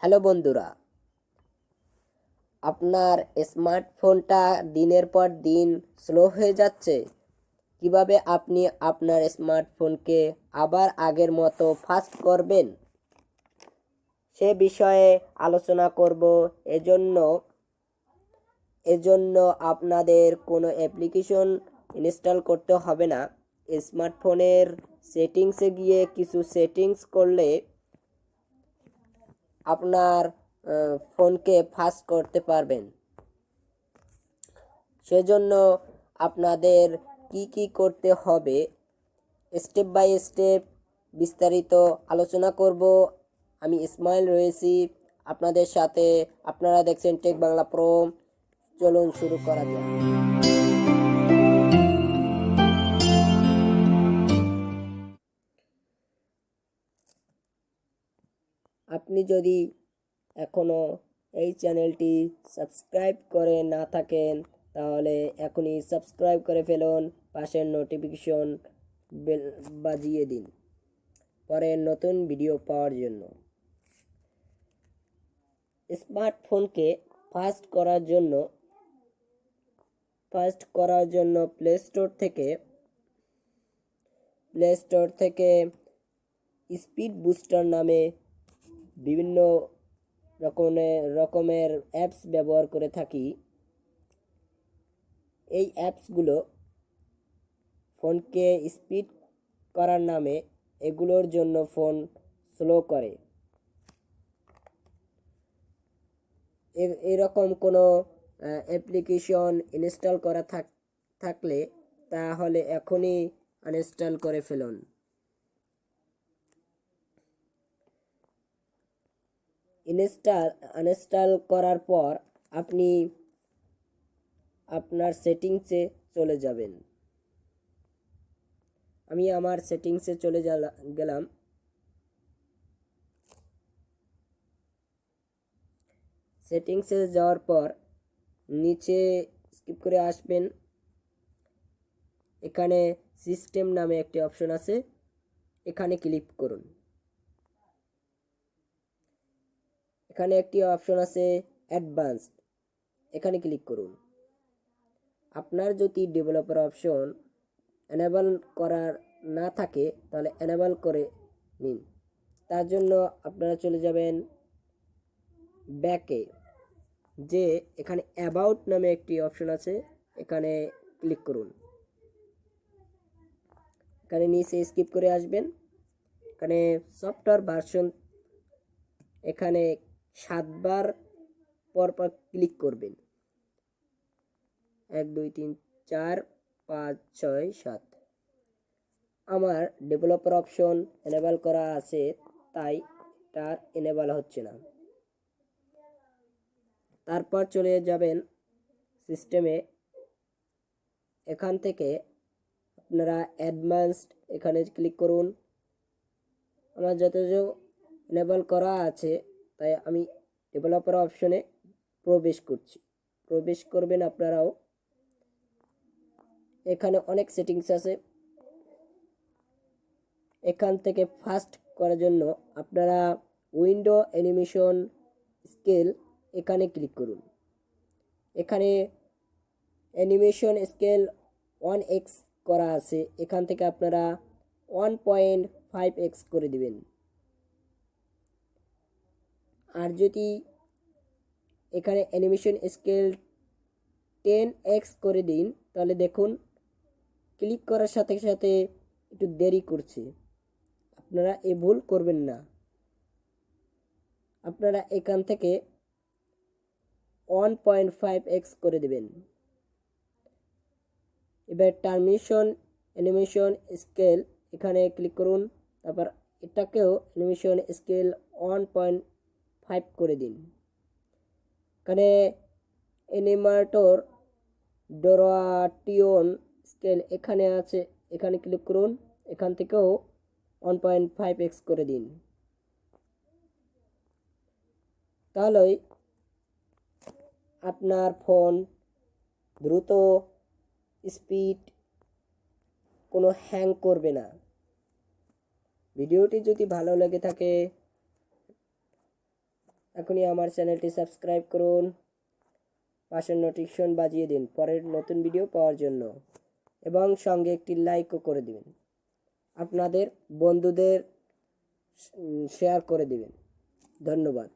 Hello বন্ধুরা, আপনার স্মার্টফোনটা দিনের পর দিন স্লো হয়ে যাচ্ছে। কিভাবে আপনি আপনার স্মার্টফোনকে আবার আগের মতো ফাস্ট করবেন সে বিষয়ে আলোচনা করব। এজন্য আপনাদের কোনো অ্যাপ্লিকেশন ইনস্টল করতে হবে না। স্মার্টফোনের সেটিংসে গিয়ে কিছু সেটিংস করলে আপনার ফোনকে ফাস্ট করতে পারবেন। সেজন্য আপনাদের কি করতে হবে স্টেপ বাই স্টেপ বিস্তারিত আলোচনা করব। আমি ইসমাইল রয়েছি আপনাদের সাথে। আপনারা দেখছেন টেক বাংলা প্রো। চলুন শুরু করা যাক। আপনি যদি এখনও এই চ্যানেলটি সাবস্ক্রাইব করে না থাকেন তাহলে এখনই সাবস্ক্রাইব করে ফেলুন, পাশের নোটিফিকেশন বেল বাজিয়ে দিন পরের নতুন ভিডিও পাওয়ার জন্য। স্মার্টফোনকে ফাস্ট করার জন্য প্লে স্টোর থেকে স্পিড বুস্টার নামে বিভিন্ন রকমের অ্যাপস ব্যবহার করে থাকি। এই অ্যাপসগুলো ফোনকে স্পিড করার নামে এগুলোর জন্য ফোন স্লো করে। এরকম কোনো অ্যাপ্লিকেশন ইনস্টল করা থাকলে তাহলে এখনই আনইনস্টল করে ফেলুন। আনইনস্টল করার পর আপনি আপনার সেটিংসে চলে যাবেন। আমি আমার সেটিংসে চলে গেলাম। সেটিংসে যাওয়ার পর নিচে স্কিপ করে আসবেন। এখানে সিস্টেম নামে একটি অপশন আছে, এখানে ক্লিক করুন। এখানে একটি অপশন আছে অ্যাডভান্সড, এখানে ক্লিক করুন। আপনার যদি ডেভেলপার অপশন এনেবল করার না থাকে তাহলে এনেবল করে নিন। তার জন্য আপনারা চলে যাবেন ব্যাকে, যে এখানে অ্যাবাউট নামে একটি অপশন আছে, এখানে ক্লিক করুন। এখানে নিচে স্কিপ করে আসবেন। এখানে সফটওয়্যার ভার্সন, এখানে 7 বার পর ক্লিক করবেন। 1 2 3 4 5 6 7। আমার ডেভেলপার অপশন এনেবল করা আছে তাই তার এনেবল হচ্ছে না। তারপর চলে যাবেন সিস্টেমে। এখান থেকে আপনারা অ্যাডভান্সড এখানে ক্লিক করুন। আমার যতজ এনেবল করা আছে তাই আমি ডেভেলপার অপশনে প্রবেশ করবেন আপনারাও। এখানে অনেক সেটিংস আছে। এখান থেকে ফাস্ট করার জন্য আপনারা উইন্ডো অ্যানিমেশন স্কেল এখানে ক্লিক করুন। এখানে অ্যানিমেশন স্কেল 1x করা আছে, এখান থেকে আপনারা 1.5x করে দিবেন। আর যদি এখানে অ্যানিমেশন স্কেল 10x করে দিন তাহলে দেখুন ক্লিক করার সাথে সাথে একটু দেরি করছে। আপনারা এই ভুল করবেন না। আপনারা এখান থেকে 1.5x করে দেবেন। এবার টার্মিনেশন অ্যানিমেশন স্কেল এখানে ক্লিক করুন। তারপর এটাকেও অ্যানিমেশন স্কেল 1.5 করে দিন। এখানে অ্যানিমেটর ডোরাটিয়ন স্কেল এখানে আছে, এখানে ক্লিক করুন। এখান থেকেও 1.5x করে দিন। তাহলেই আপনার ফোন দ্রুত স্পিড কোনো হ্যাং করবে না। ভিডিওটি যদি ভালো লেগে থাকে এখনই আমার চ্যানেলটি সাবস্ক্রাইব করুন, পাশের নোটিফিকেশন বাজিয়ে দিন পরের নতুন ভিডিও পাওয়ার জন্য, এবং সঙ্গে একটি লাইকও করে দিবেন। আপনাদের বন্ধুদের শেয়ার করে দিবেন। ধন্যবাদ।